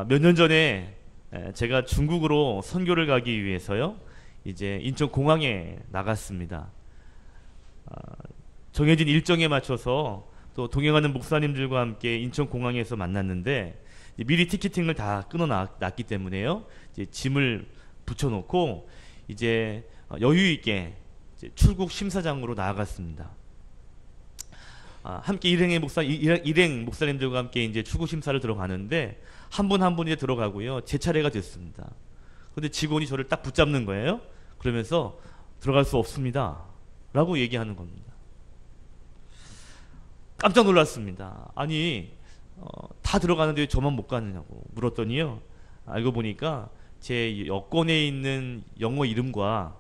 몇 년 전에 제가 중국으로 선교를 가기 위해서요. 이제 인천 공항에 나갔습니다. 아, 정해진 일정에 맞춰서 또 동행하는 목사님들과 함께 인천 공항에서 만났는데 미리 티켓팅을 다 끊어놨기 때문에요. 이제 짐을 붙여놓고 이제 여유 있게 이제 출국 심사장으로 나아갔습니다. 함께 일행 목사님들과 함께 이제 출국 심사를 들어가는데 한 분 한 분이 들어가고요. 제 차례가 됐습니다. 그런데 직원이 저를 딱 붙잡는 거예요. 그러면서 들어갈 수 없습니다. 라고 얘기하는 겁니다. 깜짝 놀랐습니다. 아니 다 들어가는데 왜 저만 못 가느냐고 물었더니요. 알고 보니까 제 여권에 있는 영어 이름과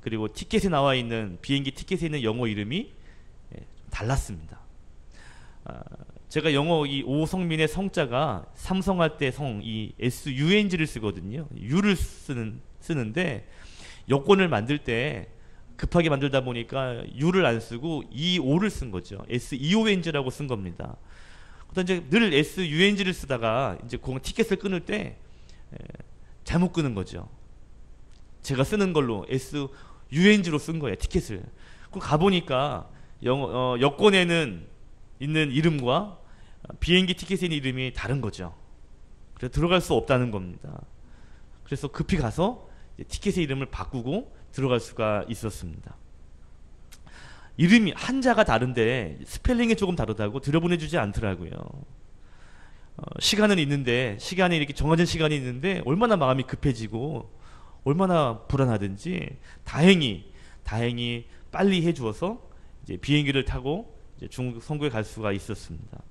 그리고 티켓에 나와 있는 비행기 티켓에 있는 영어 이름이 달랐습니다. 제가 영어 이 오성민의 성자가 삼성할 때 성 이 SUNG를 쓰거든요. U를 쓰는데 여권을 만들 때 급하게 만들다 보니까 U를 안 쓰고 EO를 쓴 거죠. SEONG라고 쓴 겁니다. 그러다 이제 늘 SUNG를 쓰다가 이제 공항 티켓을 끊을 때 잘못 끊은 거죠. 제가 쓰는 걸로 SUNG로 쓴 거예요. 티켓을. 그럼 가보니까 여권에는 있는 이름과 비행기 티켓에 있는 이름이 다른 거죠. 그래서 들어갈 수 없다는 겁니다. 그래서 급히 가서 티켓의 이름을 바꾸고 들어갈 수가 있었습니다. 이름이 한자가 다른데 스펠링이 조금 다르다고 들여보내주지 않더라고요. 시간은 있는데 시간이 이렇게 정해진 시간이 있는데 얼마나 마음이 급해지고 얼마나 불안하든지 다행히 빨리 해주어서 이제 비행기를 타고 이제 중국 선교에 갈 수가 있었습니다.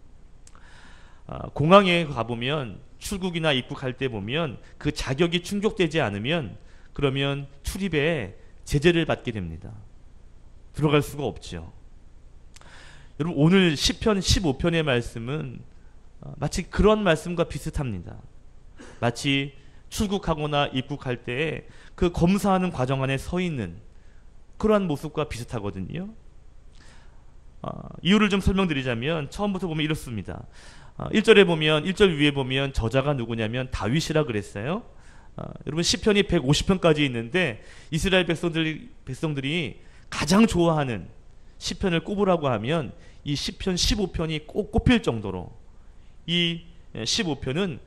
공항에 가보면 출국이나 입국할 때 보면 그 자격이 충족되지 않으면 그러면 출입에 제재를 받게 됩니다. 들어갈 수가 없죠. 여러분 오늘 시편 15편의 말씀은 마치 그런 말씀과 비슷합니다. 마치 출국하거나 입국할 때 그 검사하는 과정 안에 서 있는 그러한 모습과 비슷하거든요. 이유를 좀 설명드리자면 처음부터 보면 이렇습니다. 1절에 보면 1절 위에 보면 저자가 누구냐면 다윗이라 그랬어요. 여러분 시편이 150편까지 있는데 이스라엘 백성들이 가장 좋아하는 시편을 꼽으라고 하면 이 시편 15편이 꼭 꼽힐 정도로 이 15편은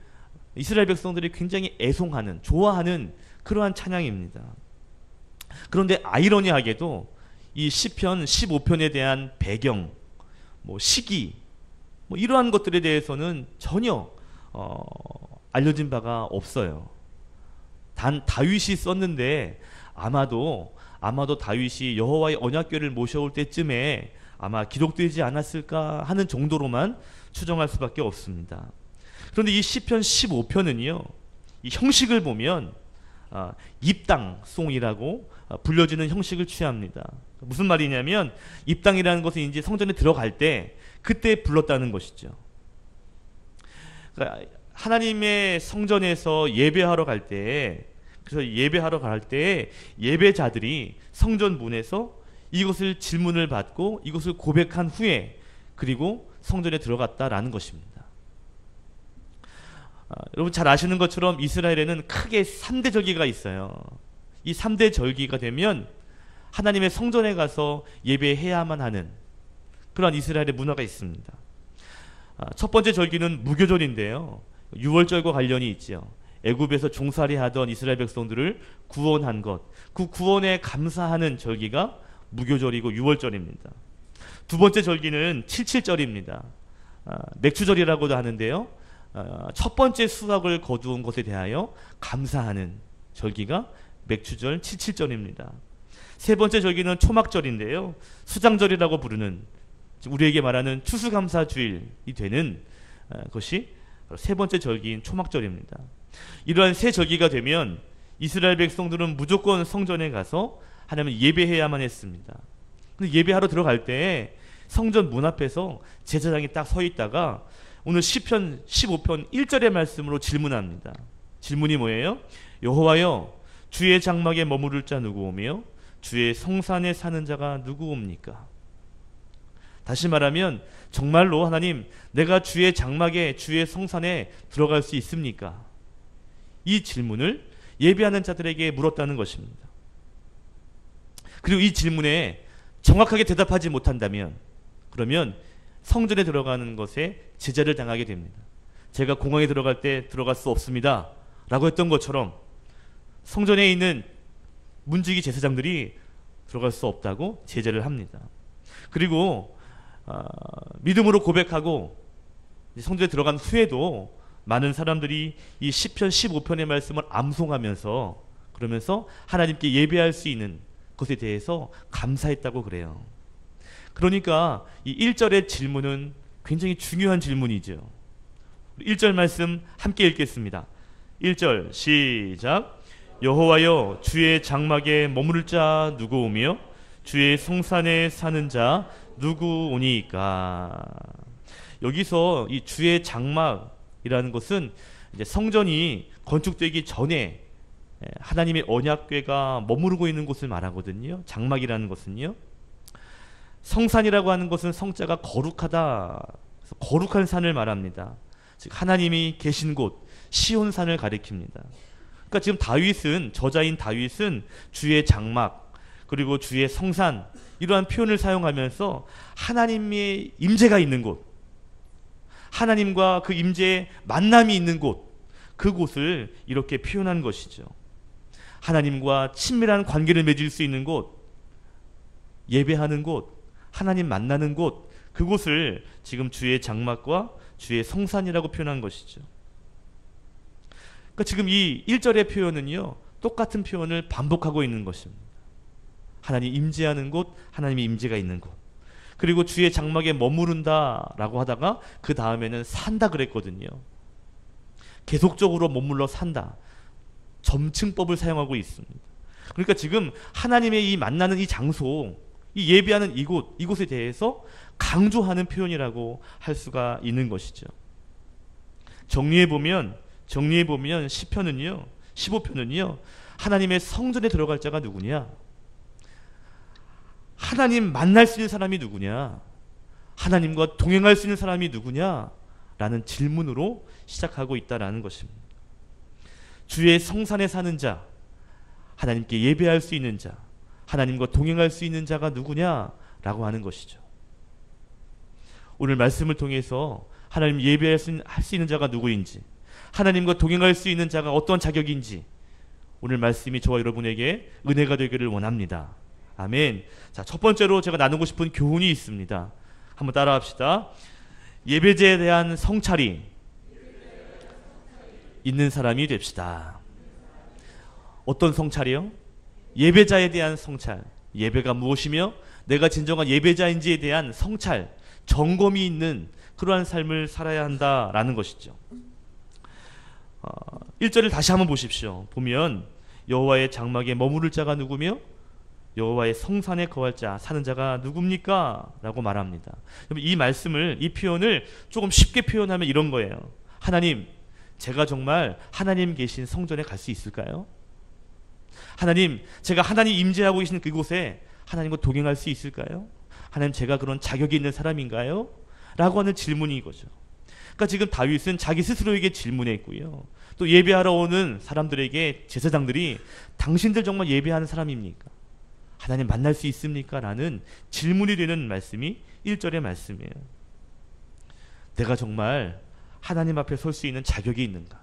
이스라엘 백성들이 굉장히 애송하는 좋아하는 그러한 찬양입니다. 그런데 아이러니하게도 이 시편 15편에 대한 배경, 시기 이러한 것들에 대해서는 전혀 알려진 바가 없어요. 단 다윗이 썼는데 아마도 다윗이 여호와의 언약궤를 모셔올 때쯤에 아마 기록되지 않았을까 하는 정도로만 추정할 수밖에 없습니다. 그런데 이 시편 15편은요, 이 형식을 보면 입당송이라고 불려지는 형식을 취합니다. 무슨 말이냐면 입당이라는 것은 이제 성전에 들어갈 때 그때 불렀다는 것이죠. 그러니까 하나님의 성전에서 예배하러 갈 때, 그래서 예배하러 갈 때 예배자들이 성전 문에서 이것을 질문을 받고 이것을 고백한 후에 그리고 성전에 들어갔다라는 것입니다. 여러분 잘 아시는 것처럼 이스라엘에는 크게 3대 절기가 있어요. 이 3대 절기가 되면 하나님의 성전에 가서 예배해야만 하는 그런 이스라엘의 문화가 있습니다. 첫 번째 절기는 무교절인데요. 유월절과 관련이 있죠. 애굽에서 종살이 하던 이스라엘 백성들을 구원한 것, 그 구원에 감사하는 절기가 무교절이고 유월절입니다. 두 번째 절기는 칠칠절입니다. 맥추절이라고도 하는데요. 첫 번째 수확을 거두은 것에 대하여 감사하는 절기가 맥추절 칠칠절입니다. 세 번째 절기는 초막절인데요. 수장절이라고 부르는 우리에게 말하는 추수감사주일이 되는 것이 세 번째 절기인 초막절입니다. 이러한 세 절기가 되면 이스라엘 백성들은 무조건 성전에 가서 하나님을 예배해야만 했습니다. 근데 예배하러 들어갈 때 성전 문 앞에서 제사장이 딱 서 있다가 오늘 시편 15편 1절의 말씀으로 질문합니다. 질문이 뭐예요? 여호와여, 주의 장막에 머무를 자 누구오며 주의 성산에 사는 자가 누구옵니까? 다시 말하면 정말로 하나님, 내가 주의 장막에, 주의 성산에 들어갈 수 있습니까? 이 질문을 예배하는 자들에게 물었다는 것입니다. 그리고 이 질문에 정확하게 대답하지 못한다면, 그러면 성전에 들어가는 것에 제재를 당하게 됩니다. 제가 공항에 들어갈 때 들어갈 수 없습니다 라고 했던 것처럼 성전에 있는 문지기 제사장들이 들어갈 수 없다고 제재를 합니다. 그리고 믿음으로 고백하고 성전에 들어간 후에도 많은 사람들이 이 시편 15편의 말씀을 암송하면서, 그러면서 하나님께 예배할 수 있는 것에 대해서 감사했다고 그래요. 그러니까 이 1절의 질문은 굉장히 중요한 질문이죠. 1절 말씀 함께 읽겠습니다. 1절 시작. 여호와여, 주의 장막에 머무를 자 누구오며 주의 성산에 사는 자 누구오니까. 여기서 이 주의 장막이라는 것은 이제 성전이 건축되기 전에 하나님의 언약궤가 머무르고 있는 곳을 말하거든요. 장막이라는 것은요. 성산이라고 하는 것은 성자가 거룩하다, 거룩한 산을 말합니다. 즉 하나님이 계신 곳 시온산을 가리킵니다. 그러니까 지금 다윗은, 저자인 다윗은 주의 장막 그리고 주의 성산, 이러한 표현을 사용하면서 하나님의 임재가 있는 곳, 하나님과 그 임재의 만남이 있는 곳, 그곳을 이렇게 표현한 것이죠. 하나님과 친밀한 관계를 맺을 수 있는 곳, 예배하는 곳, 하나님 만나는 곳, 그곳을 지금 주의 장막과 주의 성산이라고 표현한 것이죠. 그러니까 지금 이 1절의 표현은요, 똑같은 표현을 반복하고 있는 것입니다. 하나님 임재하는 곳, 하나님의 임재가 있는 곳. 그리고 주의 장막에 머무른다라고 하다가 그 다음에는 산다 그랬거든요. 계속적으로 머물러 산다. 점층법을 사용하고 있습니다. 그러니까 지금 하나님의 이 만나는 이 장소, 이 예배하는 이곳, 이곳에 대해서 강조하는 표현이라고 할 수가 있는 것이죠. 정리해보면 시편은요, 15편은요, 하나님의 성전에 들어갈 자가 누구냐? 하나님 만날 수 있는 사람이 누구냐? 하나님과 동행할 수 있는 사람이 누구냐? 라는 질문으로 시작하고 있다라는 것입니다. 주의 성산에 사는 자, 하나님께 예배할 수 있는 자, 하나님과 동행할 수 있는 자가 누구냐라고 하는 것이죠. 오늘 말씀을 통해서 하나님 예배할 수 있는 자가 누구인지, 하나님과 동행할 수 있는 자가 어떤 자격인지, 오늘 말씀이 저와 여러분에게 은혜가 되기를 원합니다. 아멘. 자, 첫 번째로 제가 나누고 싶은 교훈이 있습니다. 한번 따라합시다. 예배제에 대한 성찰이 있는 사람이 됩시다. 어떤 성찰이요? 예배자에 대한 성찰. 예배가 무엇이며 내가 진정한 예배자인지에 대한 성찰, 점검이 있는 그러한 삶을 살아야 한다라는 것이죠. 1절을 다시 한번 보십시오. 보면 여호와의 장막에 머무를 자가 누구며 여호와의 성산에 거할 자, 사는 자가 누굽니까? 라고 말합니다. 이 말씀을, 이 표현을 조금 쉽게 표현하면 이런 거예요. 하나님, 제가 정말 하나님 계신 성전에 갈 수 있을까요? 하나님, 제가 하나님 임재하고 계신 그곳에 하나님과 동행할 수 있을까요? 하나님, 제가 그런 자격이 있는 사람인가요? 라고 하는 질문이 이거죠. 그러니까 지금 다윗은 자기 스스로에게 질문했고요. 또 예배하러 오는 사람들에게, 제사장들이 당신들 정말 예배하는 사람입니까? 하나님 만날 수 있습니까? 라는 질문이 되는 말씀이 1절의 말씀이에요. 내가 정말 하나님 앞에 설 수 있는 자격이 있는가?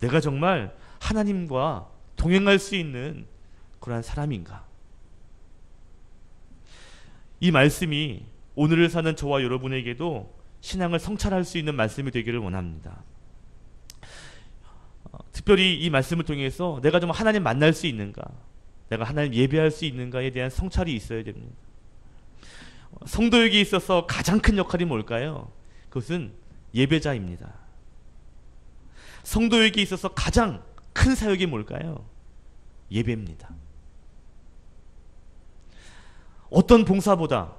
내가 정말 하나님과 동행할 수 있는 그러한 사람인가? 이 말씀이 오늘을 사는 저와 여러분에게도 신앙을 성찰할 수 있는 말씀이 되기를 원합니다. 특별히 이 말씀을 통해서 내가 정말 하나님 만날 수 있는가? 내가 하나님 예배할 수 있는가에 대한 성찰이 있어야 됩니다. 성도에게 있어서 가장 큰 역할이 뭘까요? 그것은 예배자입니다. 성도에게 있어서 가장 큰 사역이 뭘까요? 예배입니다. 어떤 봉사보다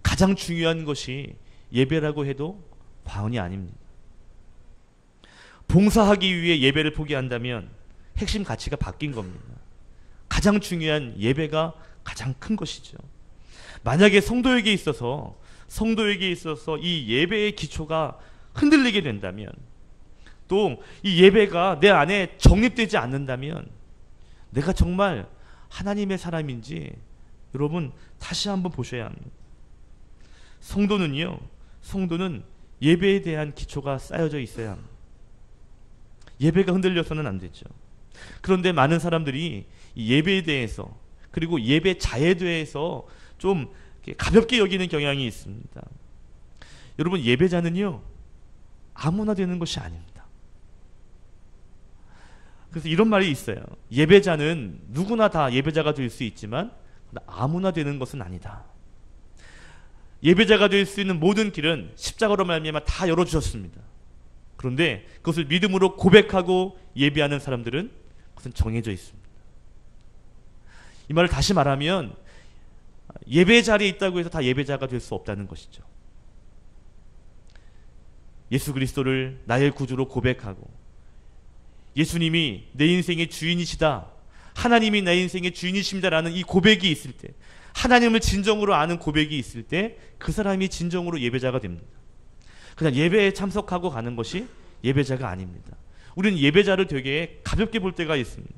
가장 중요한 것이 예배라고 해도 과언이 아닙니다. 봉사하기 위해 예배를 포기한다면 핵심 가치가 바뀐 겁니다. 가장 중요한 예배가 가장 큰 것이죠. 만약에 성도에게 있어서 성도에게 있어서 이 예배의 기초가 흔들리게 된다면, 또 이 예배가 내 안에 정립되지 않는다면 내가 정말 하나님의 사람인지 여러분 다시 한번 보셔야 합니다. 성도는 예배에 대한 기초가 쌓여져 있어야 합니다. 예배가 흔들려서는 안 되죠. 그런데 많은 사람들이 이 예배에 대해서, 그리고 예배자에 대해서 좀 가볍게 여기는 경향이 있습니다. 여러분, 예배자는요 아무나 되는 것이 아닙니다. 그래서 이런 말이 있어요. 예배자는 누구나 다 예배자가 될 수 있지만 아무나 되는 것은 아니다. 예배자가 될 수 있는 모든 길은 십자가로 말미암아 다 열어주셨습니다. 그런데 그것을 믿음으로 고백하고 예배하는 사람들은 그것은 정해져 있습니다. 이 말을 다시 말하면 예배 자리에 있다고 해서 다 예배자가 될 수 없다는 것이죠. 예수 그리스도를 나의 구주로 고백하고 예수님이 내 인생의 주인이시다, 하나님이 내 인생의 주인이십니다라는 이 고백이 있을 때, 하나님을 진정으로 아는 고백이 있을 때 그 사람이 진정으로 예배자가 됩니다. 그냥 예배에 참석하고 가는 것이 예배자가 아닙니다. 우리는 예배자를 되게 가볍게 볼 때가 있습니다.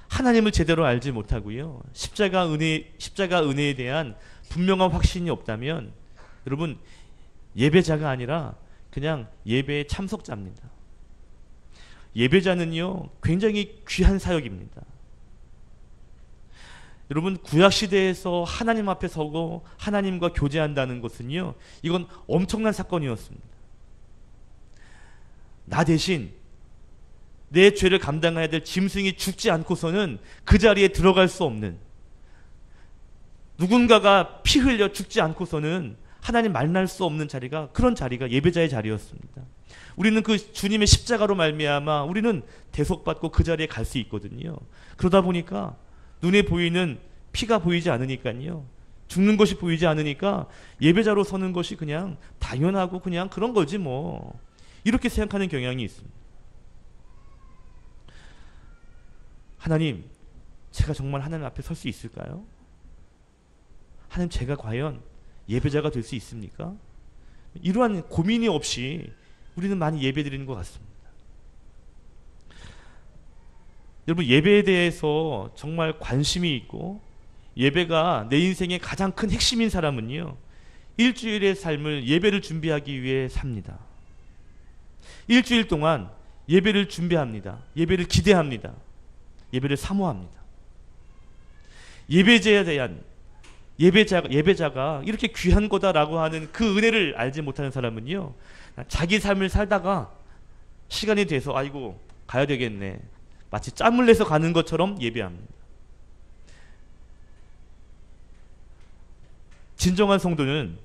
하나님을 제대로 알지 못하고요, 십자가 은혜에 대한 분명한 확신이 없다면 여러분 예배자가 아니라 그냥 예배의 참석자입니다. 예배자는요 굉장히 귀한 사역입니다. 여러분, 구약시대에서 하나님 앞에 서고 하나님과 교제한다는 것은요, 이건 엄청난 사건이었습니다. 나 대신 내 죄를 감당해야 될 짐승이 죽지 않고서는 그 자리에 들어갈 수 없는, 누군가가 피 흘려 죽지 않고서는 하나님 만날 수 없는 자리가, 그런 자리가 예배자의 자리였습니다. 우리는 그 주님의 십자가로 말미암아 우리는 대속받고 그 자리에 갈 수 있거든요. 그러다 보니까 눈에 보이는 피가 보이지 않으니까요, 죽는 것이 보이지 않으니까 예배자로 서는 것이 그냥 당연하고 그냥 그런 거지 뭐, 이렇게 생각하는 경향이 있습니다. 하나님, 제가 정말 하나님 앞에 설 수 있을까요? 하나님, 제가 과연 예배자가 될 수 있습니까? 이러한 고민이 없이 우리는 많이 예배드리는 것 같습니다. 여러분, 예배에 대해서 정말 관심이 있고 예배가 내 인생의 가장 큰 핵심인 사람은요, 일주일의 삶을 예배를 준비하기 위해 삽니다. 일주일 동안 예배를 준비합니다. 예배를 기대합니다. 예배를 사모합니다. 예배자에 대한 예배자가 이렇게 귀한 거다라고 하는 그 은혜를 알지 못하는 사람은요, 자기 삶을 살다가 시간이 돼서 아이고 가야 되겠네, 마치 짬을 내서 가는 것처럼 예배합니다. 진정한 성도는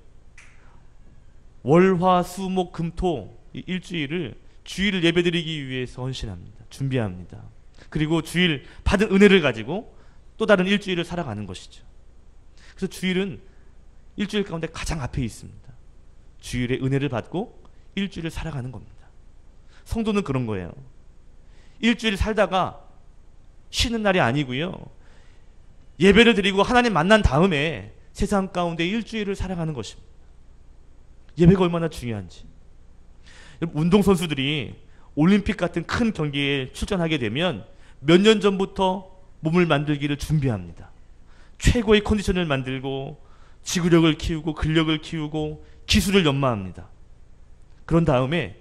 월화수목금토 일주일을 주일을 예배드리기 위해서 헌신합니다. 준비합니다. 그리고 주일 받은 은혜를 가지고 또 다른 일주일을 살아가는 것이죠. 그래서 주일은 일주일 가운데 가장 앞에 있습니다. 주일의 은혜를 받고 일주일을 살아가는 겁니다. 성도는 그런 거예요. 일주일 살다가 쉬는 날이 아니고요, 예배를 드리고 하나님 만난 다음에 세상 가운데 일주일을 살아가는 것입니다. 예배가 얼마나 중요한지. 운동선수들이 올림픽 같은 큰 경기에 출전하게 되면 몇 년 전부터 몸을 만들기를 준비합니다. 최고의 컨디션을 만들고 지구력을 키우고 근력을 키우고 기술을 연마합니다. 그런 다음에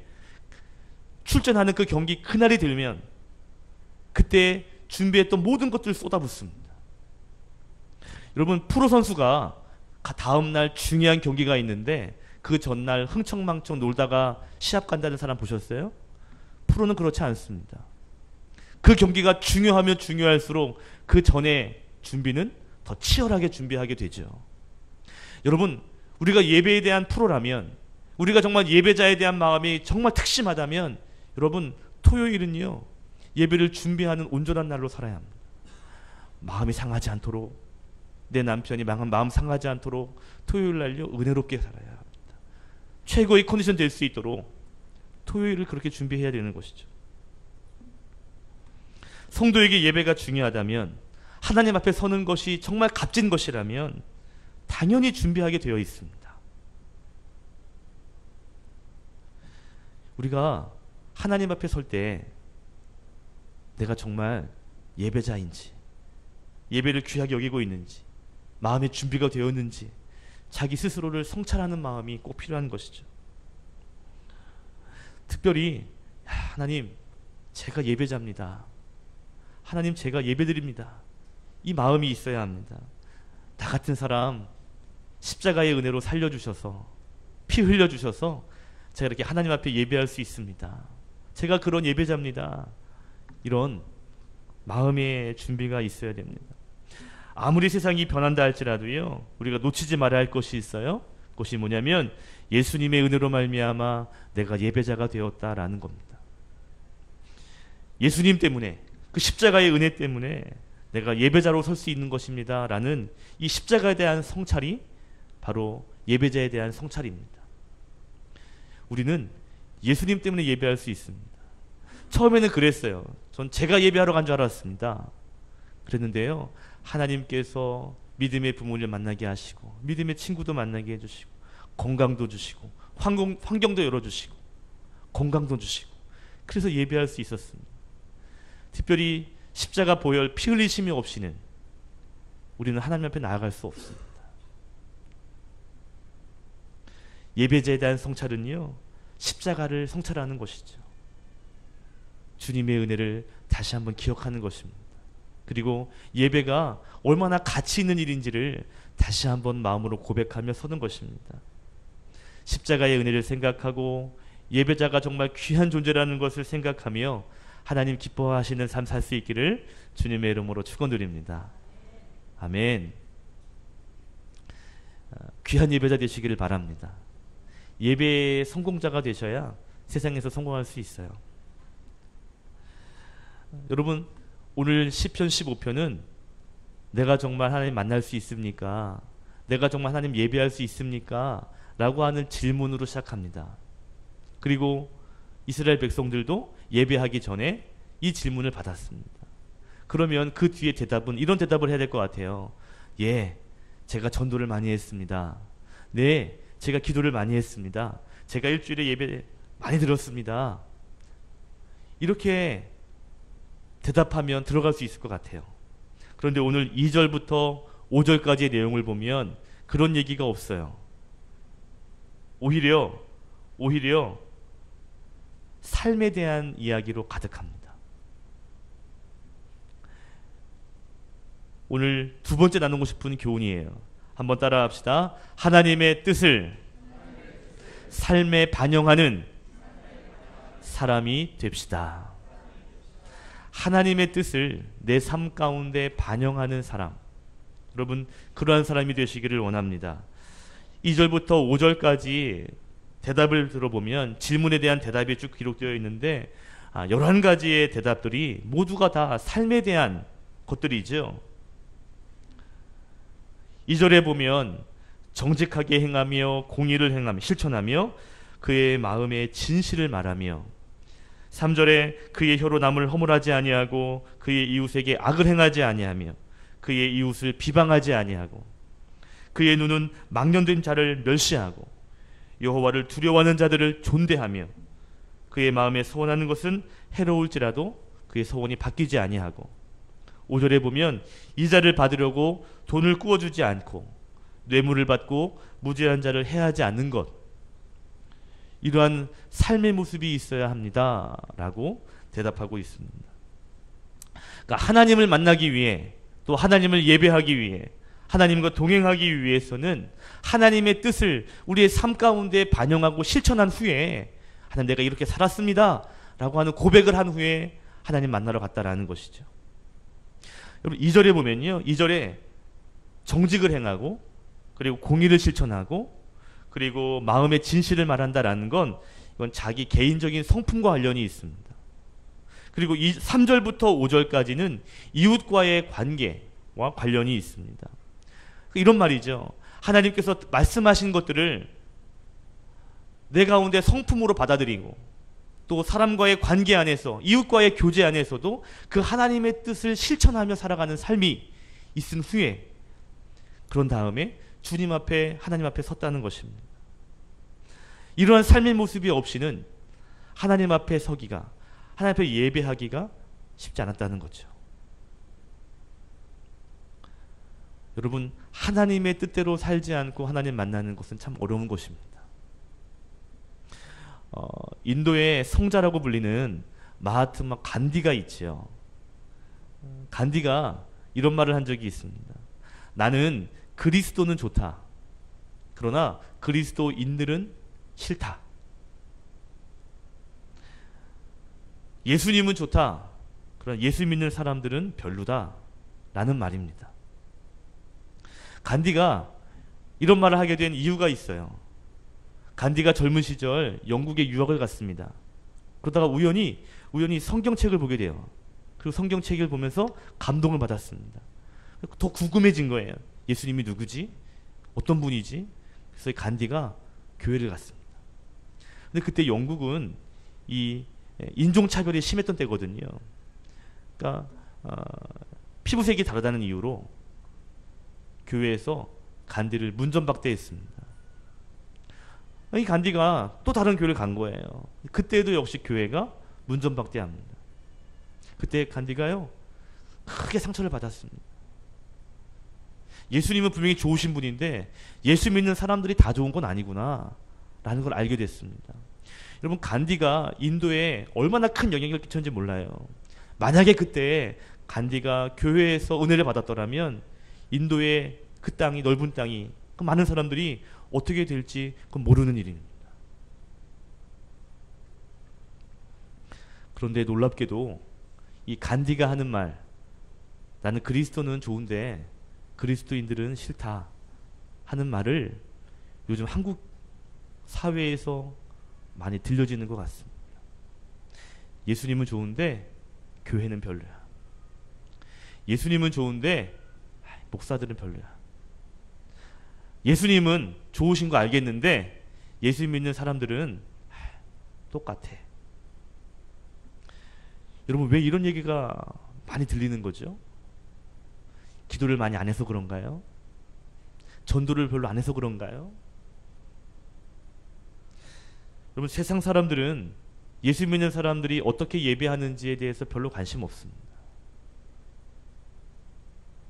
출전하는 그 경기 그날이 되면 그때 준비했던 모든 것들을 쏟아붓습니다. 여러분, 프로 선수가 다음날 중요한 경기가 있는데 그 전날 흥청망청 놀다가 시합 간다는 사람 보셨어요? 프로는 그렇지 않습니다. 그 경기가 중요하면 중요할수록 그 전에 준비는 더 치열하게 준비하게 되죠. 여러분, 우리가 예배에 대한 프로라면, 우리가 정말 예배자에 대한 마음이 정말 특심하다면 여러분, 토요일은요 예배를 준비하는 온전한 날로 살아야 합니다. 마음이 상하지 않도록, 내 남편이 마음 상하지 않도록 토요일 날요 은혜롭게 살아야 합니다. 최고의 컨디션 될 수 있도록 토요일을 그렇게 준비해야 되는 것이죠. 성도에게 예배가 중요하다면, 하나님 앞에 서는 것이 정말 값진 것이라면 당연히 준비하게 되어 있습니다. 우리가 하나님 앞에 설 때 내가 정말 예배자인지, 예배를 귀하게 여기고 있는지, 마음의 준비가 되었는지 자기 스스로를 성찰하는 마음이 꼭 필요한 것이죠. 특별히 하나님, 제가 예배자입니다. 하나님, 제가 예배드립니다. 이 마음이 있어야 합니다. 나 같은 사람 십자가의 은혜로 살려주셔서, 피 흘려주셔서 제가 이렇게 하나님 앞에 예배할 수 있습니다. 제가 그런 예배자입니다. 이런 마음의 준비가 있어야 됩니다. 아무리 세상이 변한다 할지라도요, 우리가 놓치지 말아야 할 것이 있어요. 그것이 뭐냐면 예수님의 은혜로 말미암아 내가 예배자가 되었다라는 겁니다. 예수님 때문에, 그 십자가의 은혜 때문에 내가 예배자로 설 수 있는 것입니다 라는 이 십자가에 대한 성찰이 바로 예배자에 대한 성찰입니다. 우리는 예수님 때문에 예배할 수 있습니다. 처음에는 그랬어요. 전 제가 예배하러 간 줄 알았습니다. 그랬는데요, 하나님께서 믿음의 부모를 만나게 하시고, 믿음의 친구도 만나게 해주시고, 건강도 주시고, 환경도 열어주시고, 건강도 주시고, 그래서 예배할 수 있었습니다. 특별히 십자가 보혈 피 흘리심이 없이는 우리는 하나님 앞에 나아갈 수 없습니다. 예배자에 대한 성찰은요, 십자가를 성찰하는 것이죠. 주님의 은혜를 다시 한번 기억하는 것입니다. 그리고 예배가 얼마나 가치 있는 일인지를 다시 한번 마음으로 고백하며 서는 것입니다. 십자가의 은혜를 생각하고 예배자가 정말 귀한 존재라는 것을 생각하며 하나님 기뻐하시는 삶 살 수 있기를 주님의 이름으로 축원드립니다. 아멘. 귀한 예배자 되시기를 바랍니다. 예배의 성공자가 되셔야 세상에서 성공할 수 있어요. 여러분, 오늘 시편 15편은 내가 정말 하나님 만날 수 있습니까? 내가 정말 하나님 예배할 수 있습니까? 라고 하는 질문으로 시작합니다. 그리고 이스라엘 백성들도 예배하기 전에 이 질문을 받았습니다. 그러면 그 뒤에 대답은 이런 대답을 해야 될 것 같아요. 예, 제가 전도를 많이 했습니다. 네, 제가 기도를 많이 했습니다. 제가 일주일에 예배 많이 들었습니다. 이렇게 대답하면 들어갈 수 있을 것 같아요. 그런데 오늘 2절부터 5절까지의 내용을 보면 그런 얘기가 없어요. 오히려 삶에 대한 이야기로 가득합니다. 오늘 두 번째 나누고 싶은 교훈이에요. 한번 따라 합시다. 하나님의 뜻을 삶에 반영하는 사람이 됩시다. 하나님의 뜻을 내 삶 가운데 반영하는 사람, 여러분 그러한 사람이 되시기를 원합니다. 2절부터 5절까지 대답을 들어보면 질문에 대한 대답이 쭉 기록되어 있는데 11가지의 대답들이 모두가 다 삶에 대한 것들이죠. 2절에 보면 정직하게 행하며 공의를 행하며 실천하며 그의 마음의 진실을 말하며, 3절에 그의 혀로 남을 허물하지 아니하고 그의 이웃에게 악을 행하지 아니하며 그의 이웃을 비방하지 아니하고 그의 눈은 망령된 자를 멸시하고 여호와를 두려워하는 자들을 존대하며 그의 마음에 소원하는 것은 해로울지라도 그의 소원이 바뀌지 아니하고, 5절에 보면 이자를 받으려고 돈을 꾸어주지 않고 뇌물을 받고 무죄한 자를 해하지 않는 것, 이러한 삶의 모습이 있어야 합니다 라고 대답하고 있습니다. 그러니까 하나님을 만나기 위해, 또 하나님을 예배하기 위해, 하나님과 동행하기 위해서는 하나님의 뜻을 우리의 삶 가운데 반영하고 실천한 후에, 하나님 내가 이렇게 살았습니다 라고 하는 고백을 한 후에 하나님 만나러 갔다라는 것이죠. 여러분 2절에 보면요, 2절에 정직을 행하고 그리고 공의를 실천하고 그리고 마음의 진실을 말한다라는 건 이건 자기 개인적인 성품과 관련이 있습니다. 그리고 3절부터 5절까지는 이웃과의 관계와 관련이 있습니다. 이런 말이죠. 하나님께서 말씀하신 것들을 내 가운데 성품으로 받아들이고 또 사람과의 관계 안에서, 이웃과의 교제 안에서도 그 하나님의 뜻을 실천하며 살아가는 삶이 있은 후에, 그런 다음에 주님 앞에 하나님 앞에 섰다는 것입니다. 이러한 삶의 모습이 없이는 하나님 앞에 서기가, 하나님 앞에 예배하기가 쉽지 않았다는 거죠. 여러분, 하나님의 뜻대로 살지 않고 하나님 만나는 것은 참 어려운 것입니다. 인도의 성자라고 불리는 마하트마 간디가 있지요. 간디가 이런 말을 한 적이 있습니다. 나는 그리스도는 좋다. 그러나 그리스도인들은 싫다. 예수님은 좋다. 그러나 예수 믿는 사람들은 별로다. 라는 말입니다. 간디가 이런 말을 하게 된 이유가 있어요. 간디가 젊은 시절 영국에 유학을 갔습니다. 그러다가 우연히 성경책을 보게 돼요. 그리고 성경책을 보면서 감동을 받았습니다. 더 궁금해진 거예요. 예수님이 누구지? 어떤 분이지? 그래서 간디가 교회를 갔습니다. 근데 그때 영국은 이 인종차별이 심했던 때거든요. 그러니까 피부색이 다르다는 이유로 교회에서 간디를 문전박대했습니다. 이 간디가 또 다른 교회를 간 거예요. 그때도 역시 교회가 문전박대합니다. 그때 간디가요, 크게 상처를 받았습니다. 예수님은 분명히 좋으신 분인데 예수 믿는 사람들이 다 좋은 건 아니구나 라는 걸 알게 됐습니다. 여러분, 간디가 인도에 얼마나 큰 영향을 끼쳤는지 몰라요. 만약에 그때 간디가 교회에서 은혜를 받았더라면 인도의 그 땅이, 넓은 땅이, 그 많은 사람들이 어떻게 될지 그건 모르는 일입니다. 그런데 놀랍게도 이 간디가 하는 말, 나는 그리스도는 좋은데 그리스도인들은 싫다 하는 말을 요즘 한국 사회에서 많이 들려지는 것 같습니다. 예수님은 좋은데 교회는 별로야. 예수님은 좋은데 목사들은 별로야. 예수님은 좋으신 거 알겠는데 예수 믿는 사람들은 똑같아. 여러분, 왜 이런 얘기가 많이 들리는 거죠? 기도를 많이 안 해서 그런가요? 전도를 별로 안 해서 그런가요? 여러분, 세상 사람들은 예수 믿는 사람들이 어떻게 예배하는지에 대해서 별로 관심 없습니다.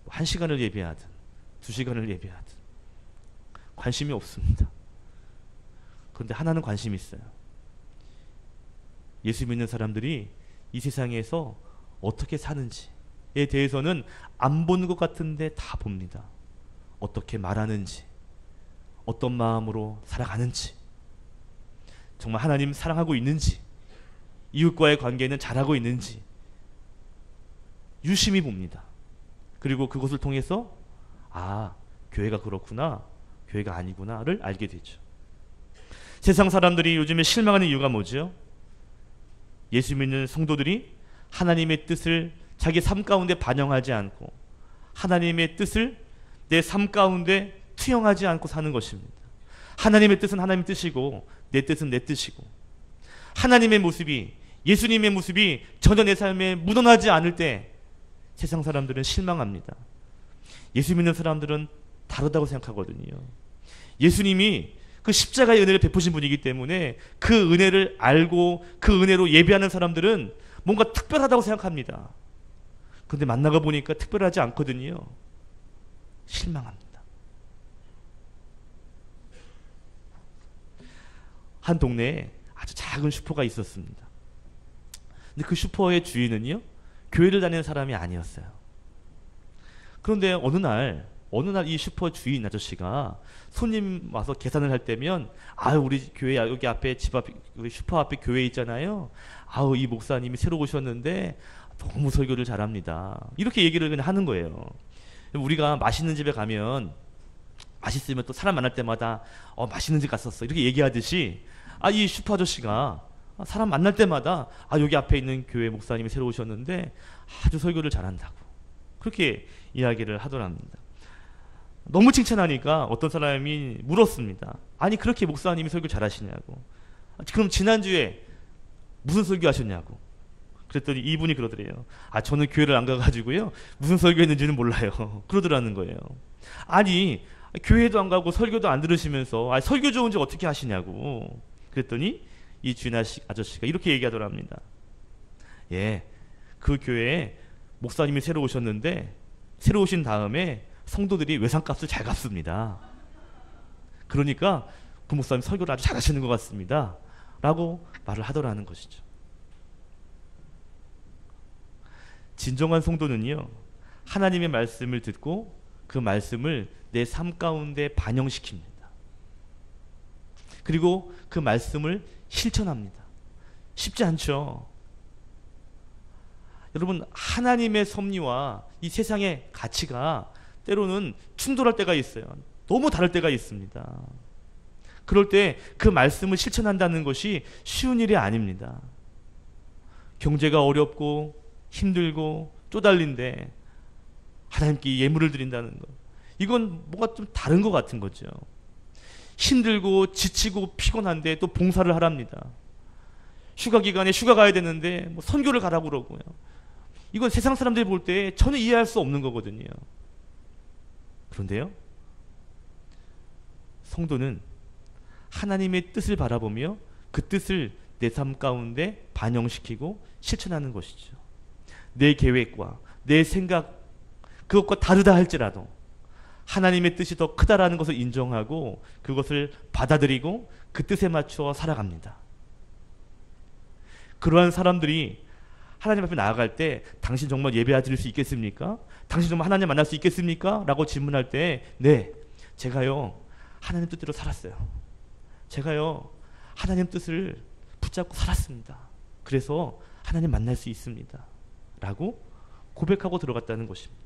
1시간을 예배하든 2시간을 예배하든 관심이 없습니다. 그런데 하나는 관심이 있어요. 예수 믿는 사람들이 이 세상에서 어떻게 사는지에 대해서는 안 보는 것 같은데 다 봅니다. 어떻게 말하는지, 어떤 마음으로 살아가는지, 정말 하나님 사랑하고 있는지, 이웃과의 관계는 잘하고 있는지 유심히 봅니다. 그리고 그것을 통해서 교회가 그렇구나, 교회가 아니구나를 알게 되죠. 세상 사람들이 요즘에 실망하는 이유가 뭐죠? 예수 믿는 성도들이 하나님의 뜻을 자기 삶 가운데 반영하지 않고 하나님의 뜻을 내 삶 가운데 투영하지 않고 사는 것입니다. 하나님의 뜻은 하나님의 뜻이고 내 뜻은 내 뜻이고, 하나님의 모습이, 예수님의 모습이 전혀 내 삶에 묻어나지 않을 때 세상 사람들은 실망합니다. 예수 믿는 사람들은 다르다고 생각하거든요. 예수님이 그 십자가의 은혜를 베푸신 분이기 때문에 그 은혜를 알고 그 은혜로 예배하는 사람들은 뭔가 특별하다고 생각합니다. 그런데 만나가 보니까 특별하지 않거든요. 실망합니다. 한 동네에 아주 작은 슈퍼가 있었습니다. 근데 그 슈퍼의 주인은요, 교회를 다니는 사람이 아니었어요. 그런데 어느 날 이 슈퍼 주인 아저씨가 손님 와서 계산을 할 때면, 우리 교회 여기 앞에 집 앞, 우리 슈퍼 앞에 교회 있잖아요. 이 목사님이 새로 오셨는데 너무 설교를 잘합니다. 이렇게 얘기를 그냥 하는 거예요. 우리가 맛있는 집에 가면 맛있으면 또 사람 만날 때마다 맛있는 집 갔었어 이렇게 얘기하듯이, 이 슈퍼 아저씨가 사람 만날 때마다 여기 앞에 있는 교회 목사님이 새로 오셨는데 아주 설교를 잘한다고 그렇게 이야기를 하더랍니다. 너무 칭찬하니까 어떤 사람이 물었습니다. 아니, 그렇게 목사님이 설교 잘하시냐고. 그럼 지난주에 무슨 설교 하셨냐고. 그랬더니 이분이 그러더래요. 저는 교회를 안 가가지고요 무슨 설교했는지는 몰라요. 그러더라는 거예요. 아니, 교회도 안 가고 설교도 안 들으시면서 설교 좋은지 어떻게 하시냐고. 그랬더니 이 주인 아저씨가 이렇게 얘기하더랍니다. 예, 그 교회에 목사님이 새로 오셨는데 새로 오신 다음에 성도들이 외상값을 잘 갚습니다. 그러니까 그 목사님 설교를 아주 잘하시는 것 같습니다. 라고 말을 하더라는 것이죠. 진정한 성도는요, 하나님의 말씀을 듣고 그 말씀을 내 삶 가운데 반영시킵니다. 그리고 그 말씀을 실천합니다. 쉽지 않죠. 여러분, 하나님의 섭리와 이 세상의 가치가 때로는 충돌할 때가 있어요. 너무 다를 때가 있습니다. 그럴 때 그 말씀을 실천한다는 것이 쉬운 일이 아닙니다. 경제가 어렵고 힘들고 쪼달린데 하나님께 예물을 드린다는 것, 이건 뭔가 좀 다른 것 같은 거죠. 힘들고 지치고 피곤한데 또 봉사를 하랍니다. 휴가 기간에 휴가 가야 되는데 뭐 선교를 가라고 그러고요. 이건 세상 사람들이 볼 때 전혀 이해할 수 없는 거거든요. 그런데요, 성도는 하나님의 뜻을 바라보며 그 뜻을 내 삶 가운데 반영시키고 실천하는 것이죠. 내 계획과 내 생각, 그것과 다르다 할지라도 하나님의 뜻이 더 크다라는 것을 인정하고 그것을 받아들이고 그 뜻에 맞추어 살아갑니다. 그러한 사람들이 하나님 앞에 나아갈 때 당신 정말 예배 드릴 수 있겠습니까? 당신 정말 하나님 만날 수 있겠습니까? 라고 질문할 때 네, 제가요 하나님 뜻대로 살았어요. 제가요 하나님 뜻을 붙잡고 살았습니다. 그래서 하나님 만날 수 있습니다. 라고 고백하고 들어갔다는 것입니다.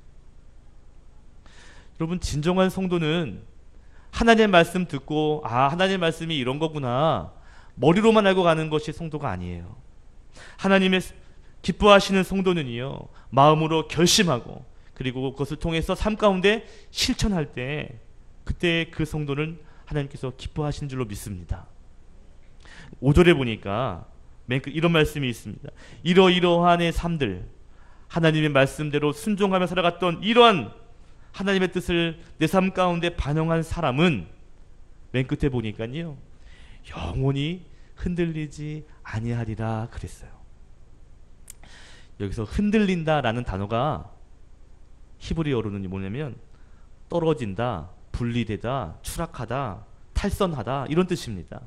여러분, 진정한 성도는 하나님의 말씀 듣고 하나님의 말씀이 이런 거구나 머리로만 알고 가는 것이 성도가 아니에요. 하나님의 기뻐하시는 성도는요, 마음으로 결심하고 그리고 그것을 통해서 삶 가운데 실천할 때 그때 그 성도는 하나님께서 기뻐하시는 줄로 믿습니다. 5절에 보니까 이런 말씀이 있습니다. 이러이러한 내 삶들, 하나님의 말씀대로 순종하며 살아갔던 이러한 하나님의 뜻을 내 삶 가운데 반영한 사람은 맨 끝에 보니까요, 영원히 흔들리지 아니하리라 그랬어요. 여기서 흔들린다라는 단어가 히브리어로는 뭐냐면 떨어진다, 분리되다, 추락하다, 탈선하다 이런 뜻입니다.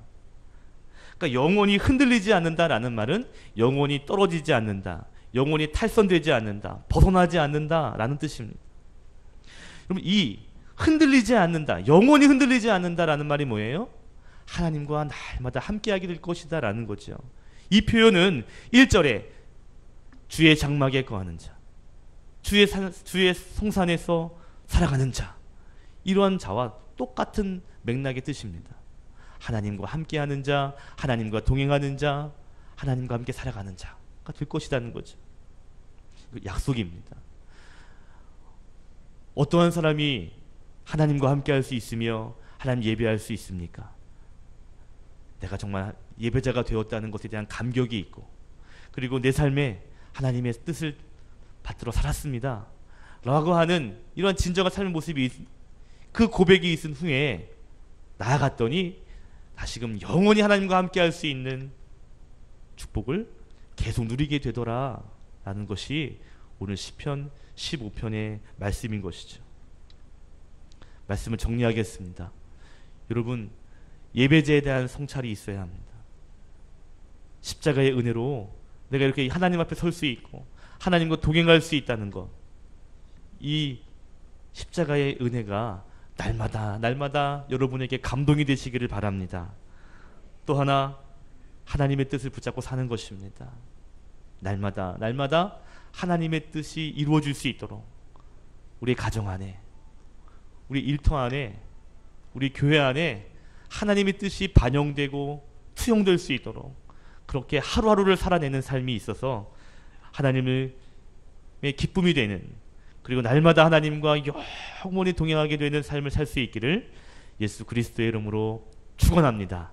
그러니까 영원히 흔들리지 않는다라는 말은 영원히 떨어지지 않는다, 영원히 탈선되지 않는다, 벗어나지 않는다라는 뜻입니다. 여러분, 이 흔들리지 않는다, 영원히 흔들리지 않는다라는 말이 뭐예요? 하나님과 날마다 함께하게 될 것이다 라는 거죠. 이 표현은 1절에 주의 장막에 거하는 자, 주의 성산에서 살아가는 자, 이러한 자와 똑같은 맥락의 뜻입니다. 하나님과 함께하는 자, 하나님과 동행하는 자, 하나님과 함께 살아가는 자가 될 것이라는 거죠. 약속입니다. 어떠한 사람이 하나님과 함께할 수 있으며 하나님 예배할 수 있습니까? 내가 정말 예배자가 되었다는 것에 대한 감격이 있고, 그리고 내 삶에 하나님의 뜻을 받들어 살았습니다 라고 하는 이러한 진정한 삶의 모습이, 그 고백이 있은 후에 나아갔더니 다시금 영원히 하나님과 함께 할 수 있는 축복을 계속 누리게 되더라 라는 것이 오늘 시편 15편의 말씀인 것이죠. 말씀을 정리하겠습니다. 여러분, 예배제에 대한 성찰이 있어야 합니다. 십자가의 은혜로 내가 이렇게 하나님 앞에 설 수 있고 하나님과 동행할 수 있다는 것, 이 십자가의 은혜가 날마다 여러분에게 감동이 되시기를 바랍니다. 또 하나, 하나님의 뜻을 붙잡고 사는 것입니다. 날마다 하나님의 뜻이 이루어질 수 있도록 우리 가정 안에, 우리 일터 안에, 우리 교회 안에 하나님의 뜻이 반영되고 투영될 수 있도록 그렇게 하루하루를 살아내는 삶이 있어서 하나님의 기쁨이 되는, 그리고 날마다 하나님과 영원히 동행하게 되는 삶을 살 수 있기를 예수 그리스도의 이름으로 축원합니다.